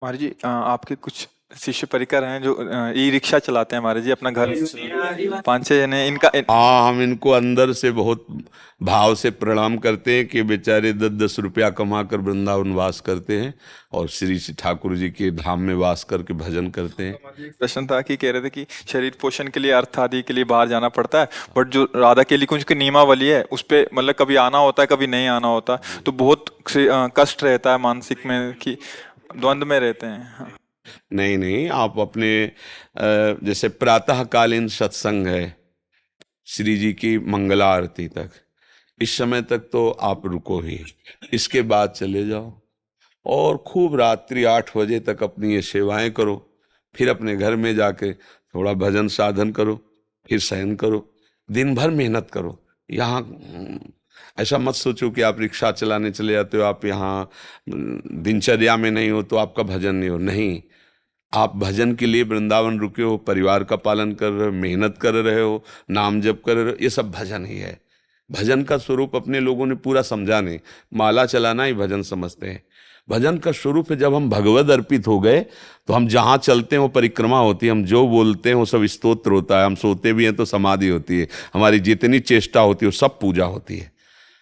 महाराज जी, आपके कुछ शिष्य परिकर हैं जो ई रिक्शा चलाते हैं महाराज जी, अपना घर पाँच छह जने इनका हाँ, हम इनको अंदर से बहुत भाव से प्रणाम करते हैं कि बेचारे 10-10 रुपया कमा कर वृंदावन वास करते हैं और श्री श्री ठाकुर जी के धाम में वास करके भजन करते हैं। हमारा एक प्रश्न था कि कह रहे थे कि शरीर पोषण के लिए अर्थ आदि के लिए बाहर जाना पड़ता है, बट जो राधा केली कुंज की नियमावली है उस पे मतलब कभी आना होता है कभी नहीं आना होता, तो बहुत कष्ट रहता है मानसिक में कि द्वंद में रहते हैं। हाँ। नहीं नहीं, आप अपने जैसे प्रातःकालीन सत्संग है श्री जी की मंगला आरती तक, इस समय तक तो आप रुको ही, इसके बाद चले जाओ और खूब रात्रि 8 बजे तक अपनी ये सेवाएं करो। फिर अपने घर में जाके थोड़ा भजन साधन करो, फिर शयन करो, दिन भर मेहनत करो। यहाँ ऐसा मत सोचो कि आप रिक्शा चलाने चले जाते हो, आप यहाँ दिनचर्या में नहीं हो तो आपका भजन नहीं हो। नहीं, आप भजन के लिए वृंदावन रुके हो, परिवार का पालन कर रहे हो, मेहनत कर रहे हो, नाम जप कर रहे हो, ये सब भजन ही है। भजन का स्वरूप अपने लोगों ने पूरा समझा नहीं, माला चलाना ही भजन समझते हैं। भजन का स्वरूप है जब हम भगवद अर्पित हो गए तो हम जहाँ चलते हैं वो परिक्रमा होती है, हम जो बोलते हैं वो सब स्तोत्र होता है, हम सोते भी हैं तो समाधि होती है, हमारी जितनी चेष्टा होती है वो सब पूजा होती है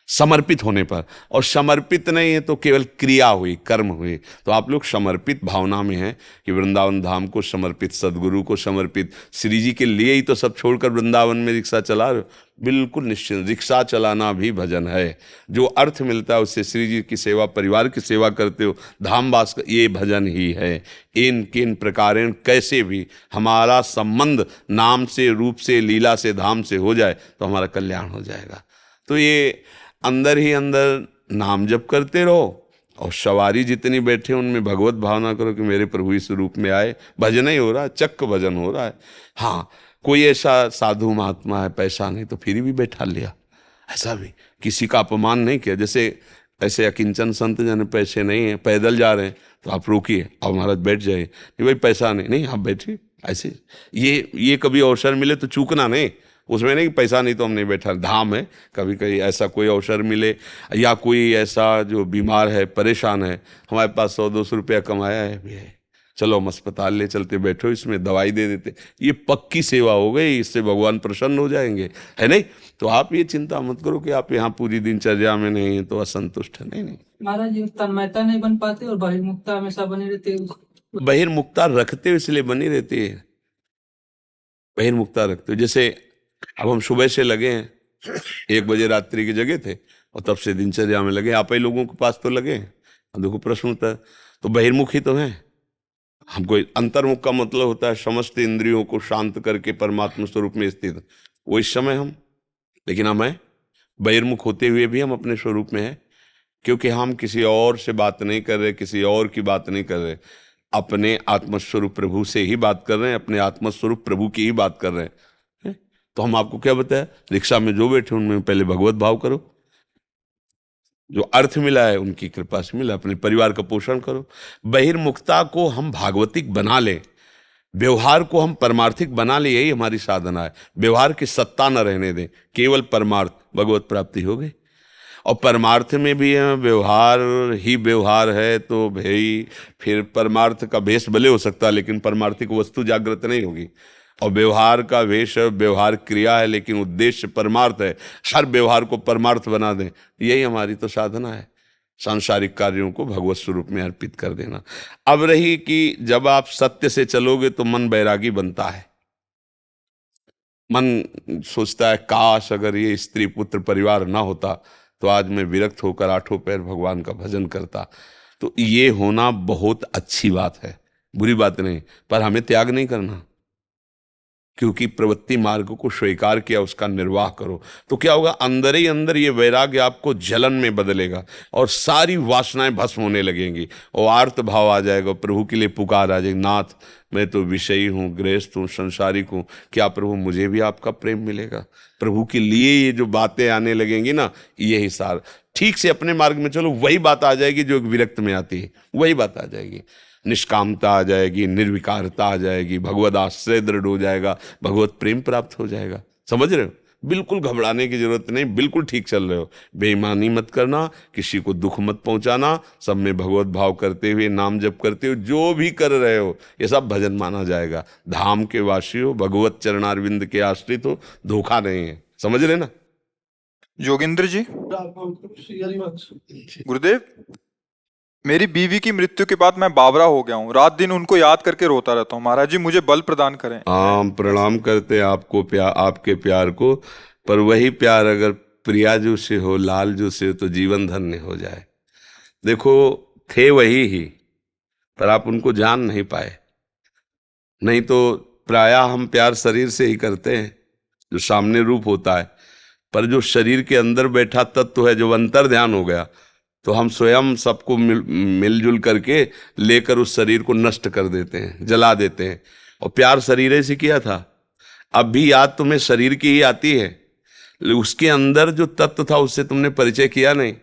समर्पित होने पर। और समर्पित नहीं है तो केवल क्रिया हुई, कर्म हुई। तो आप लोग समर्पित भावना में हैं कि वृंदावन धाम को समर्पित, सदगुरु को समर्पित, श्री जी के लिए ही तो सब छोड़कर वृंदावन में रिक्शा चला रहे हो। बिल्कुल निश्चित, रिक्शा चलाना भी भजन है। जो अर्थ मिलता है उससे श्री जी की सेवा, परिवार की सेवा करते हो, धाम वास, ये भजन ही है। इन किन प्रकारेण कैसे भी हमारा संबंध नाम से, रूप से, लीला से, धाम से हो जाए तो हमारा कल्याण हो जाएगा। तो ये अंदर ही अंदर नाम जप करते रहो और सवारी जितनी बैठे उनमें भगवत भावना करो कि मेरे प्रभु इस रूप में आए। भजन ही हो रहा है, चक्क भजन हो रहा है। हाँ, कोई ऐसा साधु महात्मा है, पैसा नहीं तो फिर भी बैठा लिया, ऐसा भी किसी का अपमान नहीं किया। जैसे ऐसे अकिंचन संत जन पैसे नहीं है, पैदल जा रहे हैं तो आप रोकिए, अब महाराज बैठ जाइए, नहीं भाई पैसा नहीं, नहीं आप बैठिए। ऐसे ये कभी अवसर मिले तो चूकना नहीं, उसमें नहीं कि पैसा नहीं तो हम नहीं बैठा। धाम है, कभी कभी ऐसा कोई अवसर मिले या कोई ऐसा जो बीमार है, परेशान है, हमारे पास 100-200 रुपया कमाया है भी है, चलो हम अस्पताल ले चलते, बैठो, इसमें दवाई दे देते, ये पक्की सेवा हो गई, इससे भगवान प्रसन्न हो जाएंगे, है नहीं। तो आप ये चिंता मत करो कि आप यहाँ पूरी दिनचर्या में नहीं है तो असंतुष्ट है। नहीं नहीं, महाराज जी तन्मयता नहीं बन पाती और बहिर्मुखता हमेशा बनी रहती है। बहिर्मुखता रखते हो इसलिए बनी रहती है। बहिर्मुखता रखते हो, जैसे अब हम सुबह से लगे हैं, 1 बजे रात्रि की जगह थे और तब से दिनचर्या में लगे, आप ही लोगों के पास तो लगे हैं। अब देखो प्रश्न होता है, तो बहिर्मुख ही तो हैं। हमको अंतर्मुख का मतलब होता है समस्त इंद्रियों को शांत करके परमात्मा स्वरूप में स्थित, वो इस समय हम, लेकिन हम हैं बहिर्मुख होते हुए भी हम अपने स्वरूप में हैं, क्योंकि हम किसी और से बात नहीं कर रहे, किसी और की बात नहीं कर रहे, अपने आत्मस्वरूप प्रभु से ही बात कर रहे हैं, अपने आत्मस्वरूप प्रभु की ही बात कर रहे हैं। तो हम आपको क्या बताया, रिक्शा में जो बैठे उनमें पहले भगवत भाव करो, जो अर्थ मिला है उनकी कृपा से मिला, अपने परिवार का पोषण करो। बहिर्मुखता को हम भागवतिक बना लें, व्यवहार को हम परमार्थिक बना ले, यही हमारी साधना है। व्यवहार की सत्ता न रहने दें, केवल परमार्थ, भगवत प्राप्ति हो गई। और परमार्थ में भी व्यवहार ही व्यवहार है तो भाई फिर परमार्थ का भेष भले हो सकता है लेकिन परमार्थिक वस्तु जागृत नहीं होगी। और व्यवहार का वेश व्यवहार क्रिया है लेकिन उद्देश्य परमार्थ है, हर व्यवहार को परमार्थ बना दें, यही हमारी तो साधना है, सांसारिक कार्यों को भगवत स्वरूप में अर्पित कर देना। अब रही कि जब आप सत्य से चलोगे तो मन बैरागी बनता है, मन सोचता है काश अगर ये स्त्री पुत्र परिवार ना होता तो आज मैं विरक्त होकर 8 पैर भगवान का भजन करता। तो ये होना बहुत अच्छी बात है, बुरी बात नहीं, पर हमें त्याग नहीं करना, क्योंकि प्रवृत्ति मार्ग को स्वीकार किया, उसका निर्वाह करो। तो क्या होगा, अंदर ही अंदर ये वैराग्य आपको जलन में बदलेगा और सारी वासनाएं भस्म होने लगेंगी और आर्त भाव आ जाएगा, प्रभु के लिए पुकार आ जाएगी, नाथ मैं तो विषयी हूँ, गृहस्थ हूँ, संसारिक हूँ, क्या प्रभु मुझे भी आपका प्रेम मिलेगा। प्रभु के लिए ये जो बातें आने लगेंगी ना, यही सार, ठीक से अपने मार्ग में चलो, वही बात आ जाएगी जो विरक्त में आती है, वही बात आ जाएगी। निष्कामता आ जाएगी, निर्विकारता आ जाएगी, भगवत आश्रय दृढ़ हो जाएगा, भगवत प्रेम प्राप्त हो जाएगा। समझ रहे हो, बिल्कुल घबराने की जरूरत नहीं, बिल्कुल ठीक चल रहे हो। बेईमानी मत करना, किसी को दुख मत पहुंचाना, सब में भगवत भाव करते हुए, नाम जप करते हुए जो भी कर रहे हो ये सब भजन माना जाएगा। धाम के वासी हो, भगवत चरणारविंद के आश्रित हो, धोखा नहीं है, समझ रहे ना। जोगिंद्र जी, गुरुदेव, मेरी बीवी की मृत्यु के बाद मैं बावरा हो गया हूँ। रात दिन उनको याद करके रोता रहता हूँ। महाराज जी मुझे बल प्रदान करें। हम प्रणाम करते हैं आपको, प्यार, आपके प्यार को। पर वही प्यार अगर प्रियाजू से हो, लालजू से हो, तो जीवन धन्य हो जाए। देखो, थे वही ही, पर आप उनको जान नहीं पाए। नहीं तो प्रायः हम प्यार शरीर से ही करते हैं, जो सामने रूप होता है। पर जो शरीर के अंदर बैठा तत्व है, जो अंतर ध्यान हो गया, तो हम स्वयं सबको मिलजुल करके लेकर उस शरीर को नष्ट कर देते हैं, जला देते हैं। और प्यार शरीर से किया था। अब भी याद तुम्हें शरीर की ही आती है, उसके अंदर जो तत्व था उससे तुमने परिचय किया नहीं।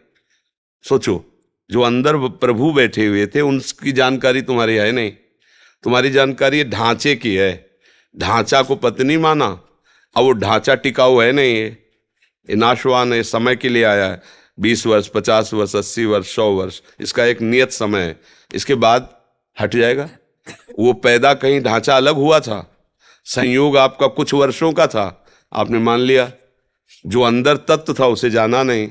सोचो, जो अंदर प्रभु बैठे हुए थे उनकी जानकारी तुम्हारी है नहीं। तुम्हारी जानकारी ढांचे की है। ढांचा को पत्नी माना, अब वो ढांचा टिकाऊ है नहीं, ये नाशवान है, समय के लिए आया है। 20 वर्ष, 50 वर्ष, 80 वर्ष, 100 वर्ष, इसका एक नियत समय है, इसके बाद हट जाएगा। वो पैदा कहीं ढांचा अलग हुआ था, संयोग आपका कुछ वर्षों का था, आपने मान लिया। जो अंदर तत्व था उसे जाना नहीं।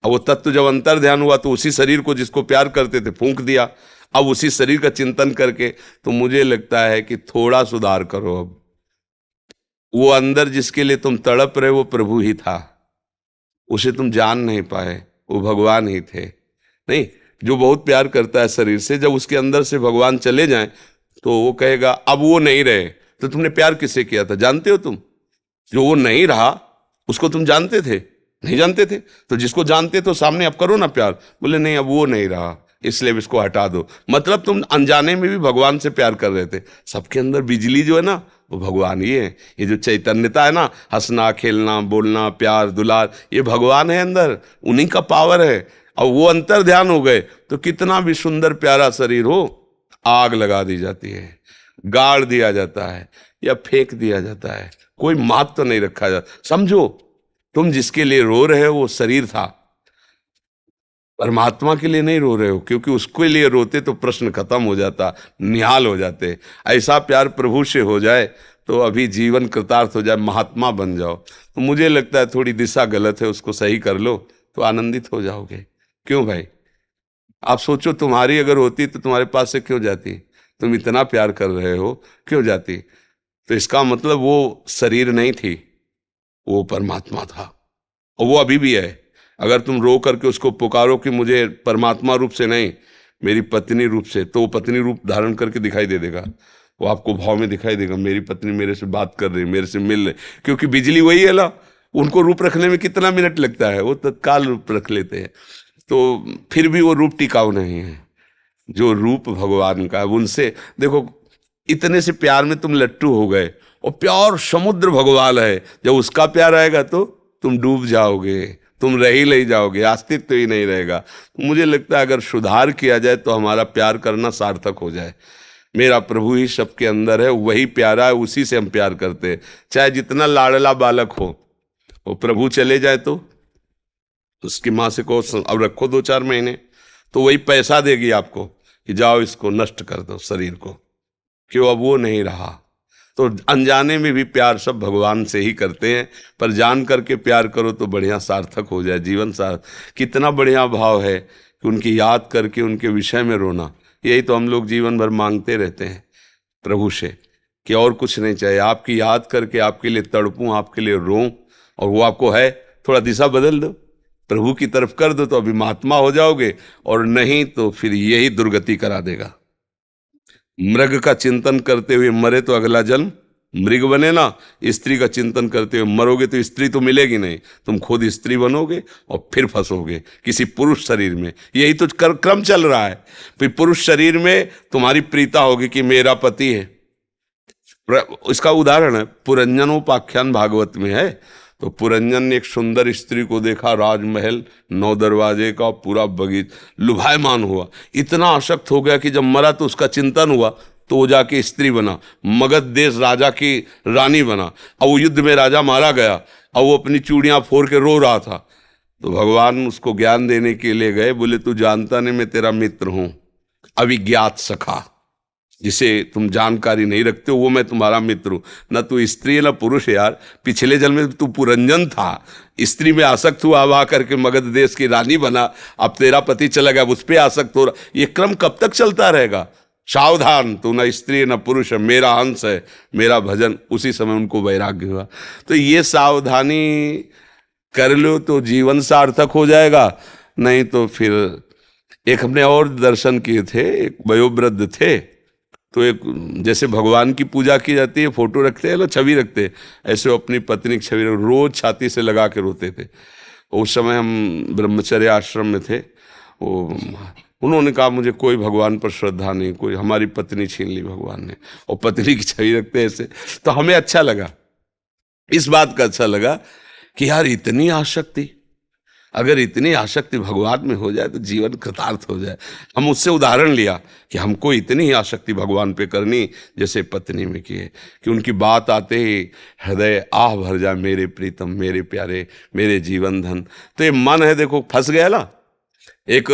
अब वो तत्व जब अंतर ध्यान हुआ तो उसी शरीर को जिसको प्यार करते थे फूंक दिया। अब उसी शरीर का चिंतन करके तो मुझे लगता है कि थोड़ा सुधार करो। अब वो अंदर जिसके लिए तुम तड़प रहे वो प्रभु ही था, उसे तुम जान नहीं पाए, वो भगवान ही थे। नहीं, जो बहुत प्यार करता है शरीर से, जब उसके अंदर से भगवान चले जाएं तो वो कहेगा अब वो नहीं रहे। तो तुमने प्यार किससे किया था जानते हो तुम? जो वो नहीं रहा उसको तुम जानते थे? नहीं जानते थे। तो जिसको जानते तो सामने अब करो ना प्यार। बोले नहीं, अब वो नहीं रहा, इसलिए इसको हटा दो। मतलब तुम अनजाने में भी भगवान से प्यार कर रहे थे। सबके अंदर बिजली जो है ना वो भगवान ही है। ये जो चैतन्यता है ना, हंसना, खेलना, बोलना, प्यार, दुलार, ये भगवान है अंदर, उन्हीं का पावर है। और वो अंतर ध्यान हो गए तो कितना भी सुंदर प्यारा शरीर हो, आग लगा दी जाती है, गाड़ दिया जाता है या फेंक दिया जाता है, कोई महत्व तो नहीं रखा जाता। समझो, तुम जिसके लिए रो रहे हो वो शरीर था, परमात्मा के लिए नहीं रो रहे हो, क्योंकि उसके लिए रोते तो प्रश्न खत्म हो जाता, निहाल हो जाते। ऐसा प्यार प्रभु से हो जाए तो अभी जीवन कृतार्थ हो जाए, महात्मा बन जाओ। तो मुझे लगता है थोड़ी दिशा गलत है, उसको सही कर लो तो आनंदित हो जाओगे। क्यों भाई? आप सोचो, तुम्हारी अगर होती तो तुम्हारे पास से क्यों जाती? तुम इतना प्यार कर रहे हो, क्यों जाती? तो इसका मतलब वो शरीर नहीं थी, वो परमात्मा था, और वो अभी भी है। अगर तुम रो करके उसको पुकारो कि मुझे परमात्मा रूप से नहीं, मेरी पत्नी रूप से, तो वो पत्नी रूप धारण करके दिखाई दे देगा। वो आपको भाव में दिखाई देगा, मेरी पत्नी मेरे से बात कर रही, मेरे से मिल रही, क्योंकि बिजली वही है ना। उनको रूप रखने में कितना मिनट लगता है, वो तत्काल रूप रख लेते हैं। तो फिर भी वो रूप टिकाऊ नहीं है। जो रूप भगवान का है उनसे देखो, इतने से प्यार में तुम लट्टू हो गए, और प्यार समुद्र भगवान है। जब उसका प्यार आएगा तो तुम डूब जाओगे, तुम रह ही नहीं जाओगे, अस्तित्व तो ही नहीं रहेगा। मुझे लगता है अगर सुधार किया जाए तो हमारा प्यार करना सार्थक हो जाए। मेरा प्रभु ही सबके अंदर है, वही प्यारा है, उसी से हम प्यार करते हैं। चाहे जितना लाडला बालक हो, वो प्रभु चले जाए तो उसकी माँ से कहो अब रखो 2-4 महीने, तो वही पैसा देगी आपको कि जाओ इसको नष्ट कर दो शरीर को। क्यों? अब वो नहीं रहा। तो अनजाने में भी प्यार सब भगवान से ही करते हैं, पर जान करके प्यार करो तो बढ़िया सार्थक हो जाए जीवन। कितना बढ़िया भाव है कि उनकी याद करके उनके विषय में रोना। यही तो हम लोग जीवन भर मांगते रहते हैं प्रभु से, कि और कुछ नहीं चाहिए, आपकी याद करके आपके लिए तड़पूं, आपके लिए रोऊं, और वो आपको है। थोड़ा दिशा बदल दो, प्रभु की तरफ कर दो, तो अभी महात्मा हो जाओगे, और नहीं तो फिर यही दुर्गति करा देगा। मृग का चिंतन करते हुए मरे तो अगला जन्म मृग बने ना, स्त्री का चिंतन करते हुए मरोगे तो स्त्री तो मिलेगी नहीं, तुम खुद स्त्री बनोगे और फिर फंसोगे किसी पुरुष शरीर में। यही तो क्रम चल रहा है। फिर पुरुष शरीर में तुम्हारी प्रीता होगी कि मेरा पति है। इसका उदाहरण है पुरंजनोपाख्यान भागवत में है। तो पुरंजन ने एक सुंदर स्त्री को देखा, राजमहल 9 दरवाजे का, पूरा बगीचा, लुभायमान हुआ, इतना आसक्त हो गया कि जब मरा तो उसका चिंतन हुआ, तो वो जाके स्त्री बना, मगध देश राजा की रानी बना। अब वो युद्ध में राजा मारा गया, और वो अपनी चूड़ियां फोड़ के रो रहा था। तो भगवान उसको ज्ञान देने के लिए गए, बोले तू जानता नहीं मैं तेरा मित्र हूं, अविज्ञात सखा, जिसे तुम जानकारी नहीं रखते हो वो मैं तुम्हारा मित्र हूं। न तू स्त्री है न पुरुष है यार, पिछले जन्म में तू पुरंजन था, स्त्री में आसक्त हुआ, अब आकर के मगध देश की रानी बना, अब तेरा पति चला गया, उस पर आसक्त हो रहा। ये क्रम कब तक चलता रहेगा? सावधान, तू न स्त्री है न पुरुष है, मेरा अंश है, मेरा भजन। उसी समय उनको वैराग्य हुआ। तो ये सावधानी कर लो तो जीवन सार्थक हो जाएगा, नहीं तो फिर। एक हमने और दर्शन किए थे, एक वयोवृद्ध थे, तो एक जैसे भगवान की पूजा की जाती है, फोटो रखते हैं लोग, छवि रखते हैं, ऐसे वो अपनी पत्नी की छवि रोज छाती से लगा के रोते थे। उस समय हम ब्रह्मचर्य आश्रम में थे। वो उन्होंने कहा मुझे कोई भगवान पर श्रद्धा नहीं, कोई, हमारी पत्नी छीन ली भगवान ने, और पत्नी की छवि रखते हैं ऐसे। तो हमें अच्छा लगा, इस बात का अच्छा लगा कि यार इतनी आसक्ति, अगर इतनी आसक्ति भगवान में हो जाए तो जीवन कृतार्थ हो जाए। हम उससे उदाहरण लिया कि हमको इतनी ही आसक्ति भगवान पे करनी जैसे पत्नी में की है, कि उनकी बात आते ही हृदय आह भर जाए, मेरे प्रीतम, मेरे प्यारे, मेरे जीवन धन। तो ये मन है, देखो फंस गया ना। एक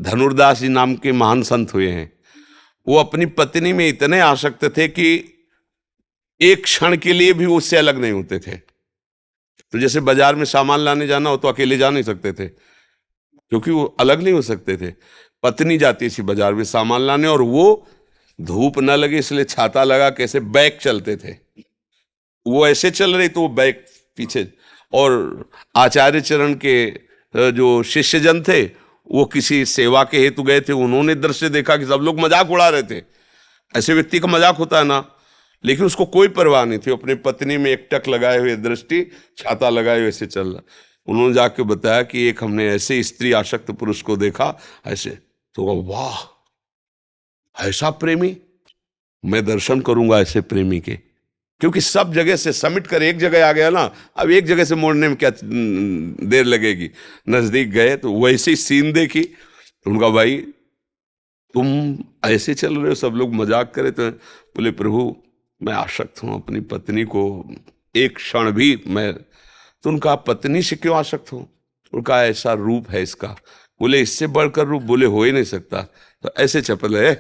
धनुर्दास जी नाम के महान संत हुए हैं, वो अपनी पत्नी में इतने आसक्त थे कि एक क्षण के लिए भी उससे अलग नहीं होते थे। तो जैसे बाजार में सामान लाने जाना हो तो अकेले जा नहीं सकते थे, क्योंकि वो अलग नहीं हो सकते थे। पत्नी जाती थी बाजार में सामान लाने, और वो धूप न लगे इसलिए छाता लगा कैसे बैक चलते थे। वो ऐसे चल रही तो वो बैक पीछे। और आचार्य चरण के जो शिष्यजन थे वो किसी सेवा के हेतु गए थे, उन्होंने दृश्य देखा कि सब लोग मजाक उड़ा रहे थे। ऐसे व्यक्ति का मजाक होता है ना, लेकिन उसको कोई परवाह नहीं थी, अपनी पत्नी में एक टक लगाए हुए दृष्टि, छाता लगाए हुए ऐसे चल रहा। उन्होंने जाके बताया कि एक हमने ऐसे स्त्री आसक्त पुरुष को देखा ऐसे। तो वाह, ऐसा प्रेमी, मैं दर्शन करूंगा ऐसे प्रेमी के। क्योंकि सब जगह से समिट कर एक जगह आ गया ना, अब एक जगह से मोड़ने में क्या देर लगेगी। नजदीक गए तो वैसी सीन देखी, तो उनका भाई तुम ऐसे चल रहे हो, सब लोग मजाक करे। तो बोले प्रभु मैं आसक्त हूं अपनी पत्नी को, एक क्षण भी मैं। तो उनका पत्नी से क्यों आसक्त हो? उनका ऐसा रूप है इसका। बोले इससे बढ़कर रूप बोले हो ही नहीं सकता। तो ऐसे चपल है,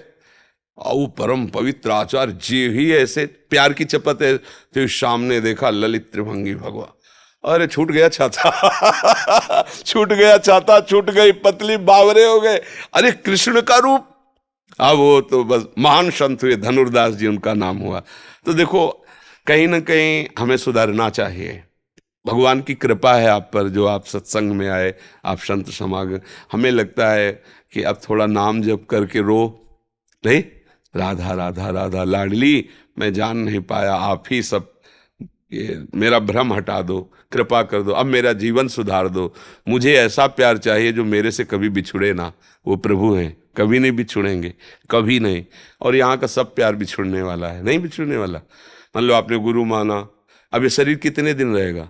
आओ परम पवित्र आचार्य जी ही ऐसे प्यार की चपत है। तो सामने देखा ललित त्रिभंगी भगवान, अरे छूट गया छाता छूट गया छाता, छूट गई पतली, बावरे हो गए। अरे कृष्ण का रूप। अब वो तो बस महान संत हुए, धनुर्दास जी उनका नाम हुआ। तो देखो कहीं ना कहीं हमें सुधरना चाहिए। भगवान की कृपा है आप पर, जो आप सत्संग में आए, आप संत समागम। हमें लगता है कि अब थोड़ा नाम जप करके रो नहीं, राधा राधा राधा लाडली, मैं जान नहीं पाया, आप ही सब, ये मेरा भ्रम हटा दो, कृपा कर दो, अब मेरा जीवन सुधार दो। मुझे ऐसा प्यार चाहिए जो मेरे से कभी बिछुड़े ना। वो प्रभु हैं, कभी नहीं बिछुड़ेंगे, कभी नहीं। और यहाँ का सब प्यार बिछुड़ने वाला है, नहीं बिछुड़ने वाला। मान लो आपने गुरु माना, अब ये शरीर कितने दिन रहेगा?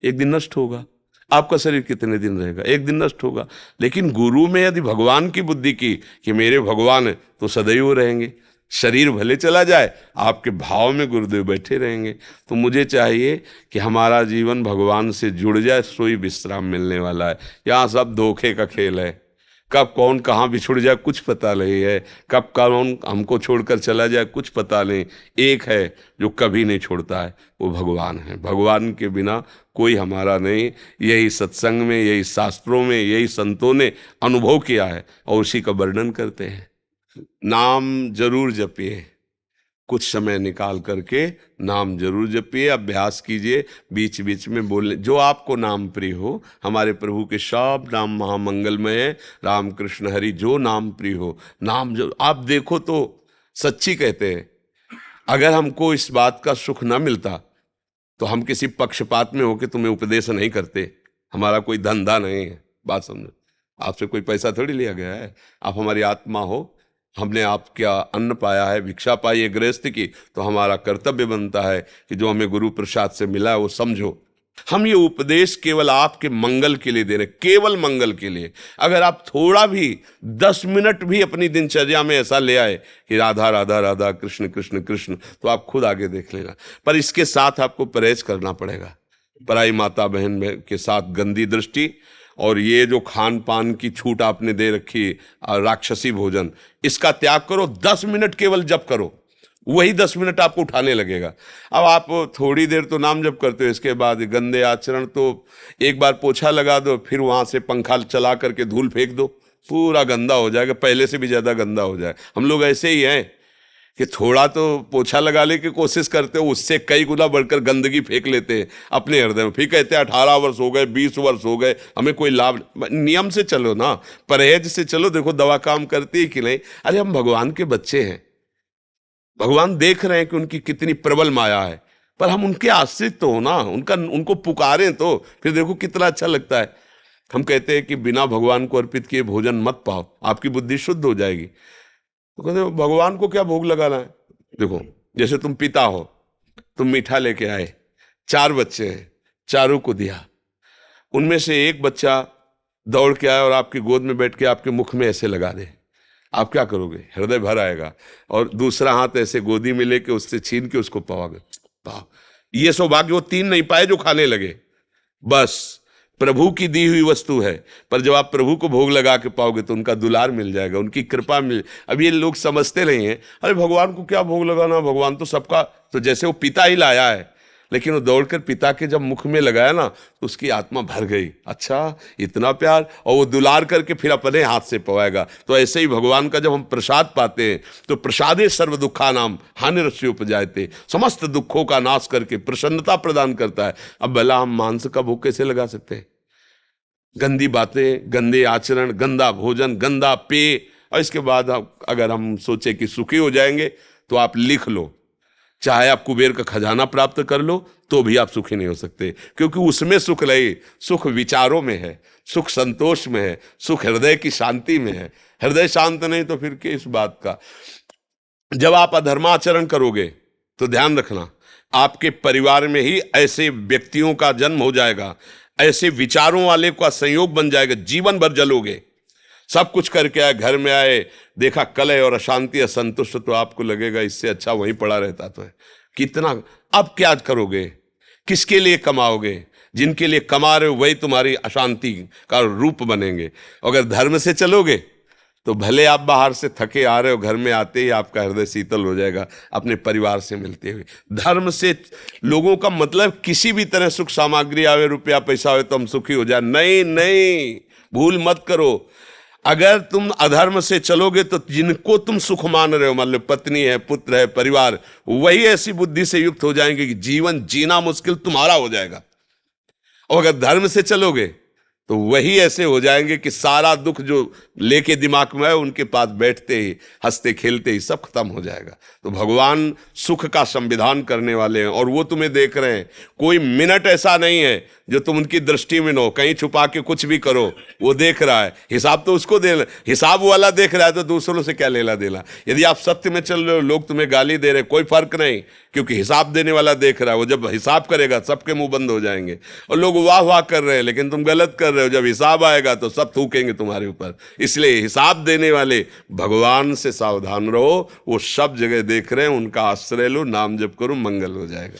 एक दिन नष्ट होगा। आपका शरीर कितने दिन रहेगा? एक दिन नष्ट होगा। लेकिन गुरु में यदि भगवान की बुद्धि की कि मेरे भगवान है, तो सदैव रहेंगे। शरीर भले चला जाए, आपके भाव में गुरुदेव बैठे रहेंगे। तो मुझे चाहिए कि हमारा जीवन भगवान से जुड़ जाए, सोई विश्राम मिलने वाला है। यहाँ सब धोखे का खेल है, कब कौन कहाँ बिछुड़ जाए कुछ पता नहीं है, कब कौन हमको छोड़कर चला जाए कुछ पता नहीं। एक है जो कभी नहीं छोड़ता है, वो भगवान है। भगवान के बिना कोई हमारा नहीं। यही सत्संग में, यही शास्त्रों में, यही संतों ने अनुभव किया है और उसी का वर्णन करते हैं। नाम जरूर जपिए, कुछ समय निकाल करके नाम जरूर जपिए, अभ्यास कीजिए, बीच बीच में बोलने। जो आपको नाम प्रिय हो, हमारे प्रभु के सब नाम महामंगलमय है। राम कृष्ण हरि जो नाम प्रिय हो, नाम जो आप देखो तो सच्ची कहते हैं। अगर हमको इस बात का सुख न मिलता तो हम किसी पक्षपात में होकर तुम्हें उपदेश नहीं करते। हमारा कोई धंधा नहीं है, बात समझो। आपसे कोई पैसा थोड़ी लिया गया है, आप हमारी आत्मा हो। हमने आपका अन्न पाया है, भिक्षा पाई है गृहस्थ की, तो हमारा कर्तव्य बनता है कि जो हमें गुरु प्रसाद से मिला है वो समझो। हम ये उपदेश केवल आपके मंगल के लिए दे रहे, केवल मंगल के लिए। अगर आप थोड़ा भी 10 मिनट भी अपनी दिनचर्या में ऐसा ले आए कि राधा राधा राधा, कृष्ण कृष्ण कृष्ण, तो आप खुद आगे देख लेना। पर इसके साथ आपको परहेज करना पड़ेगा। पराई माता बहन के साथ गंदी दृष्टि, और ये जो खान पान की छूट आपने दे रखी, राक्षसी भोजन, इसका त्याग करो। 10 मिनट केवल जप करो, वही 10 मिनट आपको उठाने लगेगा। अब आप थोड़ी देर तो नाम जप करते हो, इसके बाद गंदे आचरण, तो एक बार पोछा लगा दो, फिर वहां से पंखा चला करके धूल फेंक दो, पूरा गंदा हो जाएगा, पहले से भी ज्यादा गंदा हो जाएगा। हम लोग ऐसे ही हैं कि थोड़ा तो पोछा लगाने की कोशिश करते हो, उससे कई गुना बढ़कर गंदगी फेंक लेते हैं अपने हृदय में। फिर कहते हैं 18 वर्ष हो गए, 20 वर्ष हो गए, हमें कोई लाभ। नियम से चलो ना, परहेज से चलो। देखो दवा काम करती है कि नहीं? अरे हम भगवान के बच्चे हैं, भगवान देख रहे हैं कि उनकी कितनी प्रबल माया है, पर हम उनके आश्रित तो हो ना, उनको पुकारें तो फिर देखो कितना अच्छा लगता है। हम कहते हैं कि बिना भगवान को अर्पित किए भोजन मत पाओ, आपकी बुद्धि शुद्ध हो जाएगी। तो कहते भगवान को क्या भोग लगाना है? देखो जैसे तुम पिता हो, तुम मीठा लेके आए, 4 बच्चे हैं, चारों को दिया, उनमें से एक बच्चा दौड़ के आया और आपकी गोद में बैठ के आपके मुख में ऐसे लगा दे, आप क्या करोगे? हृदय भर आएगा। और दूसरा हाथ ऐसे गोदी में लेके उससे छीन के उसको पाओगे। ये सौभाग्य वो 3 नहीं पाए जो खाने लगे। बस प्रभु की दी हुई वस्तु है, पर जब आप प्रभु को भोग लगा के पाओगे तो उनका दुलार मिल जाएगा, उनकी कृपा मिल। अब ये लोग समझते नहीं हैं, अरे भगवान को क्या भोग लगाना, भगवान तो सबका, तो जैसे वो पिता ही लाया है, लेकिन वो दौड़कर पिता के जब मुख में लगाया ना तो उसकी आत्मा भर गई। अच्छा इतना प्यार, और वो दुलार करके फिर अपने हाथ से पवाएगा। तो ऐसे ही भगवान का जब हम प्रसाद पाते हैं तो प्रसादे सर्व दुखा नाम हानिरस्य उपजायते, समस्त दुखों का नाश करके प्रसन्नता प्रदान करता है। अब भला हम मांस का भोग कैसे लगा सकते हैं? गंदी बातें, गंदे आचरण, गंदा भोजन, गंदा पेय। और इसके बाद अगर हम सोचे कि सुखी हो जाएंगे तो आप लिख लो, चाहे आप कुबेर का खजाना प्राप्त कर लो तो भी आप सुखी नहीं हो सकते, क्योंकि उसमें सुख नहीं, सुख विचारों में है, सुख संतोष में है, सुख हृदय की शांति में है। हृदय शांत नहीं तो फिर किस बात का? जब आप अधर्माचरण करोगे तो ध्यान रखना, आपके परिवार में ही ऐसे व्यक्तियों का जन्म हो जाएगा, ऐसे विचारों वाले का संयोग बन जाएगा, जीवन भर जलोगे। सब कुछ करके आए, घर में आए, देखा कलह और अशांति, असंतुष्ट, तो आपको लगेगा इससे अच्छा वहीं पड़ा रहता तो है। कितना अब क्या करोगे? किसके लिए कमाओगे? जिनके लिए कमा रहे हो वही तुम्हारी अशांति का रूप बनेंगे। अगर धर्म से चलोगे तो भले आप बाहर से थके आ रहे हो, घर में आते ही आपका हृदय शीतल हो जाएगा अपने परिवार से मिलते हुए। धर्म से लोगों का मतलब किसी भी तरह सुख सामग्री आवे, रुपया पैसा आवे तो हम सुखी हो जाए, नहीं नहीं, भूल मत करो। अगर तुम अधर्म से चलोगे तो जिनको तुम सुख मान रहे हो, मान लो पत्नी है, पुत्र है, परिवार, वही ऐसी बुद्धि से युक्त हो जाएंगे कि जीवन जीना मुश्किल तुम्हारा हो जाएगा। और अगर धर्म से चलोगे तो वही ऐसे हो जाएंगे कि सारा दुख जो लेके दिमाग में है उनके पास बैठते ही, हंसते खेलते ही सब खत्म हो जाएगा। तो भगवान सुख का संविधान करने वाले हैं और वो तुम्हें देख रहे हैं। कोई मिनट ऐसा नहीं है जो तुम उनकी दृष्टि में न हो, कहीं छुपा के कुछ भी करो, वो देख रहा है। हिसाब तो उसको देना, हिसाब वाला देख रहा है तो दूसरों से क्या लेना देना। यदि आप सत्य में चल रहे हो, लोग तुम्हें गाली दे रहे, कोई फर्क नहीं, क्योंकि हिसाब देने वाला देख रहा है। वो जब हिसाब करेगा सबके मुंह बंद हो जाएंगे। और लोग वाह वाह कर रहे हैं लेकिन तुम गलत कर रहे हो, जब हिसाब आएगा तो सब थूकेंगे तुम्हारे ऊपर। इसलिए हिसाब देने वाले भगवान से सावधान रहो, वो सब जगह देख रहे हैं, उनका आश्रय लो, नाम जप करो, मंगल हो जाएगा।